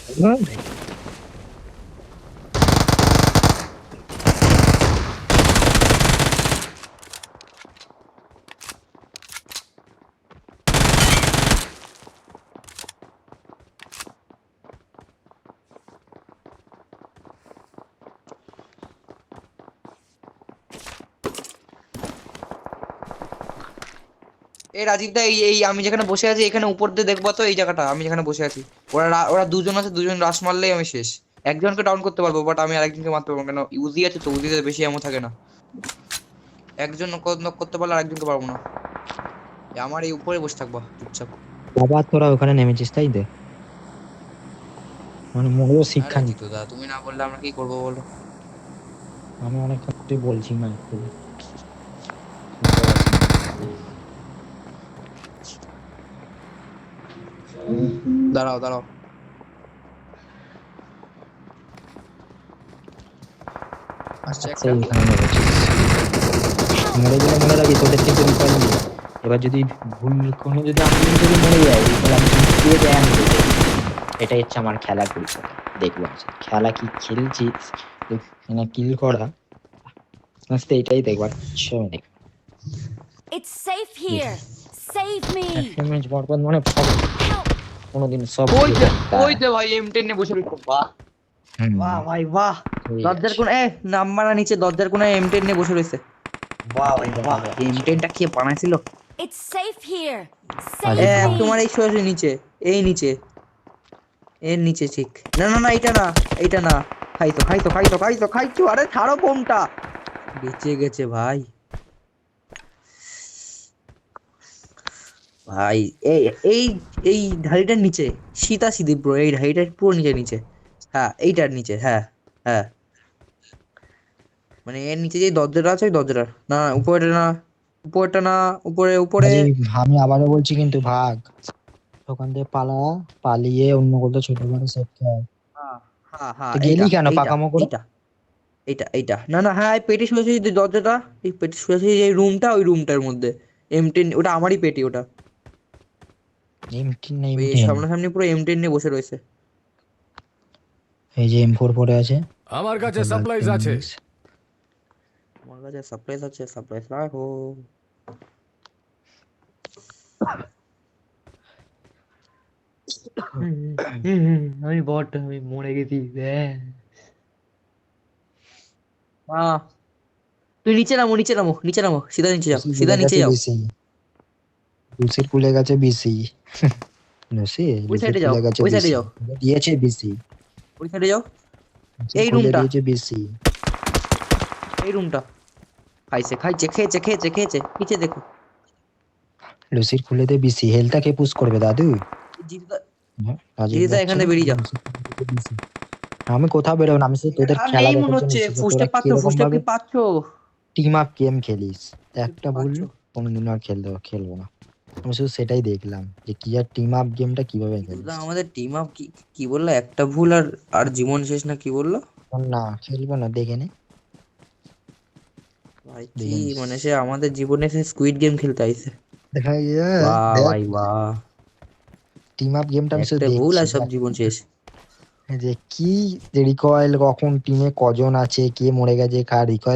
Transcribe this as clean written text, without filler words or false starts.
এই রাজীব দা, এই এই আমি যেখানে বসে আছি এখানে উপর দিয়ে দেখবো তো এই জায়গাটা, আমি যেখানে বসে আছি। ওরা দুজন আছে, দুজন রাশ মারলেই আমি শেষ। একজনকে ডাউন করতে পারবো, বাট আমি আরেকজনকে মারতে পারবো না, কেন ইউজি আছে তো, উজিতে বেশি এমন থাকে না। একজন নক করতে পারলে আরেকজনকে পারবো না। আমার এই উপরে বসে থাকবো চুপচাপ। বাবা তোরা ওখানে নেমেছিস তাই তো, মানে মনেও শিক্ষা আরে নিতে। জিতু দা, তুমি না বললে আমরা কি করবো বলো। আমি অনেক ক্ষেত্রে বলছি না একটু। দাঁড়াও দাঁড়াও। আসছে আচ্ছা একটা। এখানে নেমেছিস, মরে গেলে মনে রাখি তোদের থেকে রিকয়েল নেই। এবার যদি ভুল কোনো যদি আমি যদি মরে যাই তাহলে আমি দিয়ে দেয় আমি দেখে। এটাই হচ্ছে আমার খেলার পরিচয়। দেখবো আচ্ছা খেলা কি খেলছিস না কিল করা, আস্তে এটাই দেখবার ইচ্ছা নেই। It's safe here. Save me. একটা ম্যাচ বরবাদ মানে সব Help. কোনোদিন সব ওই ভুলে যে, যাতা। ওই যে ভাই M10 নিয়ে বসে রয়েছে, বাহ বাহ ভাই বাহ। ঠিক দরজার আছে। কোণে নাম্বার নিচে দরজার কোণে M10 নিয়ে বসে রয়েছে। বাহ ভাই বাহ, M10টা কে বানাইছিল? It's safe here. আরে Save me. তোমার এই সোজা নিচে, এই নিচে, এর নিচে ঠিক। না না না, এইটা না, এইটা না। খাইতো খাইতো খাইতো খাইতো খাইতো, আরে ছাড়ো বোমটা। বেঁচে গেছে ভাই। ভাই এই এই এই ঢাড়িটার নিচে, সীতা সিধি ব্রো, এই ঢাড়িটার পুরো নিচে নিচে। হ্যাঁ এইটার নিচে, হ্যাঁ হ্যাঁ, মানে এর নিচে যে দরজাটা আছে ওই দরজাটা না, উপরে না, উপরটা না, উপরে উপরে। আরে আমি আবারও বলছি কিন্তু ভাগ ওখান থেকে পালা, পালিয়ে অন্য কোথাও ছোট করে সেট কর। হ্যাঁ হ্যাঁ হ্যাঁ, তো এইটা গেলি কেন এইটা পাকামো করে? এইটা এইটা এইটা, না না হ্যাঁ, এই পেটে শুয়েছি যে দরজাটা, এই পেটে শুয়েছি যে রুমটা, ওই রুমটার মধ্যে M10, ওটা আমারই পেটি ওটা। M10 না ওই M10? সামনাসামনি পুরো M10 নিয়ে বসে রয়েছে। এই যে M4 পড়ে আছে। আমার কাছে একটা লাল সাপ্লাইজ পেন আছে। নিস। আমার কাছে সারপ্রাইজ আছে, সারপ্রাইজ রাখো। আমি বট, আমি মরে গেছি। আহ তুই নিচে নামো, নিচে নামো, নিচে নামো, সিধা নিচে যাও, লুসি সিধা ভুলে নিচে গেছে যাও। বিসি, লুসির ভুলে গেছে বিসি। লুসি ওই লুসির সাইডে যাও, ভুলে গেছে ওই সাইডে বিসি, যাও, দিয়েছে বিসি। ওই সাইডে যাও। লুসির এই খুলে রুমটা, দিয়েছে বিসি। এই রুমটা। খাইছে খাইছে, খেয়েছে খেয়েছে খেয়েছে, নিচে দেখো। লুসির খুলে দে বিসি, হেলটা কে পুশ করবে দাদু? জিতুদা, হ্যাঁ, রাজীব জিতুদা যাচ্ছে এখানে না বেরিয়ে যাও। লুসির খুলে দিতে BC। আমি কোথাও বেরোবো না, আমি শুধু তোদের আর খেলা নেই মনে দেখার জন্য হচ্ছে, এসেছি যে তোরা ফুস্টেপ পাচ্ছ, কিরকম ফুস্টেপ ভাবে কি পাচ্ছ? টিম আপ গেম খেলিস। একটা ভুল পাচ্ছ? কোনোদিনও আর খেলবো না। আমি শুধু সেটাই দেখলাম যে কি আর টিম আপ গেমটা কিভাবে জিতুদা খেলিস। আমাদের টিম আপ কি, কি বললো, একটা ভুল আর আর জীবন শেষ না কি বললো? না খেলবো না, দেখে নে, ভাই কি দেখে নিস। মানে, সে আমাদের জীবনে সে স্কুইড গেম খেলতে আইছে। দেখা বাহ দেখ ভাই বাহ, টিম আপ গেমটা আমি শুধু একটা ভুল দেখছি আর সব দেখ জীবন শেষ। যে কি রিকয়েল কখন টিমে কজন আছে, কে মরে গেছে, কার রিকয়েল